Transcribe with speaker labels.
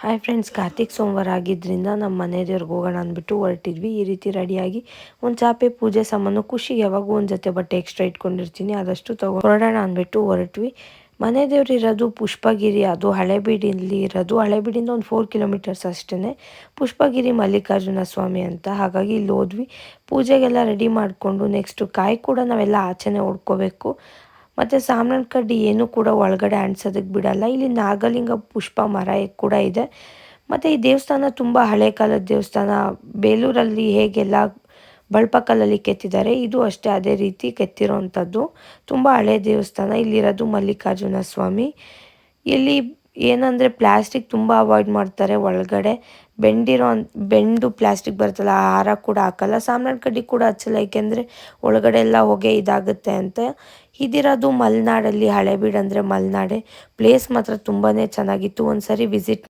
Speaker 1: Hi friends, Karthik ಸೋಮವಾರ ಆಗಿದ್ದರಿಂದ ನಮ್ಮ ಮನೆ ದೇವ್ರಿಗೆ ಹೋಗೋಣ ಅಂದ್ಬಿಟ್ಟು ಹೊರಟಿದ್ವಿ. ಈ ರೀತಿ ರೆಡಿಯಾಗಿ ಒಂದು ಚಾಪೆ ಪೂಜೆ ಸಾಮಾನು ಖುಷಿಗೆ ಯಾವಾಗೂ ಒಂದು ಜೊತೆ ಬಟ್ಟೆ ಎಕ್ಸ್ಟ್ರಾ ಇಟ್ಕೊಂಡಿರ್ತೀನಿ, ಆದಷ್ಟು ಹೊರಡೋಣ ಅಂದ್ಬಿಟ್ಟು ಹೊರಟ್ವಿ. ಮನೆ ದೇವ್ರು ಇರೋದು ಪುಷ್ಪಗಿರಿ, ಅದು ಹಳೆಬೀಡಿನಲ್ಲಿ ಇರೋದು. ಹಳೆಬೀಡಿಂದ ಒಂದು 4 ಕಿಲೋಮೀಟರ್ಸ್ ಅಷ್ಟೇ. ಪುಷ್ಪಗಿರಿ ಮಲ್ಲಿಕಾರ್ಜುನ ಸ್ವಾಮಿ ಅಂತ. ಹಾಗಾಗಿ ಇಲ್ಲಿ ಹೋದ್ವಿ. ಪೂಜೆಗೆಲ್ಲ ರೆಡಿ ಮಾಡಿಕೊಂಡು ನೆಕ್ಸ್ಟು ಕಾಯಿ ಕೂಡ ನಾವೆಲ್ಲ ಆಚೆನೇ ಹೊಡ್ಕೋಬೇಕು. ಮತ್ತು ಸಾಮ್ರಾನ್ ಕಡ್ಡಿ ಏನೂ ಕೂಡ ಒಳಗಡೆ ಅಂಟ್ಸೋದಕ್ಕೆ ಬಿಡಲ್ಲ. ಇಲ್ಲಿ ನಾಗಲಿಂಗ ಪುಷ್ಪ ಮರ ಕೂಡ ಇದೆ. ಮತ್ತು ಈ ದೇವಸ್ಥಾನ ತುಂಬ ಹಳೆ ಕಾಲದ ದೇವಸ್ಥಾನ. ಬೇಲೂರಲ್ಲಿ ಹೇಗೆಲ್ಲ ಬಳಪಕಲ್ಲಲ್ಲಿ ಕೆತ್ತಿದ್ದಾರೆ, ಇದು ಅಷ್ಟೇ ಅದೇ ರೀತಿ ಕೆತ್ತಿರೋವಂಥದ್ದು. ತುಂಬ ಹಳೆ ದೇವಸ್ಥಾನ. ಇಲ್ಲಿರೋದು ಮಲ್ಲಿಕಾರ್ಜುನ ಸ್ವಾಮಿ. ಇಲ್ಲಿ ಏನಂದರೆ ಪ್ಲಾಸ್ಟಿಕ್ ತುಂಬ ಅವಾಯ್ಡ್ ಮಾಡ್ತಾರೆ. ಒಳಗಡೆ ಬೆಂಡು ಪ್ಲಾಸ್ಟಿಕ್ ಬರುತ್ತಲ್ಲ, ಆ ಹಾರ ಕೂಡ ಹಾಕಲ್ಲ. ಸಾಮ್ರಾನ್ ಕಡ್ಡಿ ಕೂಡ ಹಚ್ಚಲ್ಲ, ಏಕೆಂದರೆ ಒಳಗಡೆ ಎಲ್ಲ ಹೊಗೆ ಇದಾಗುತ್ತೆ ಅಂತ. ಇದಿರೋದು ಮಲೆನಾಡಲ್ಲಿ, ಹಳೆಬೀಡು ಅಂದರೆ ಮಲೆನಾಡೆ. ಪ್ಲೇಸ್ ಮಾತ್ರ ತುಂಬಾ ಚೆನ್ನಾಗಿತ್ತು. ಒಂದು ಸರಿ ವಿಸಿಟ್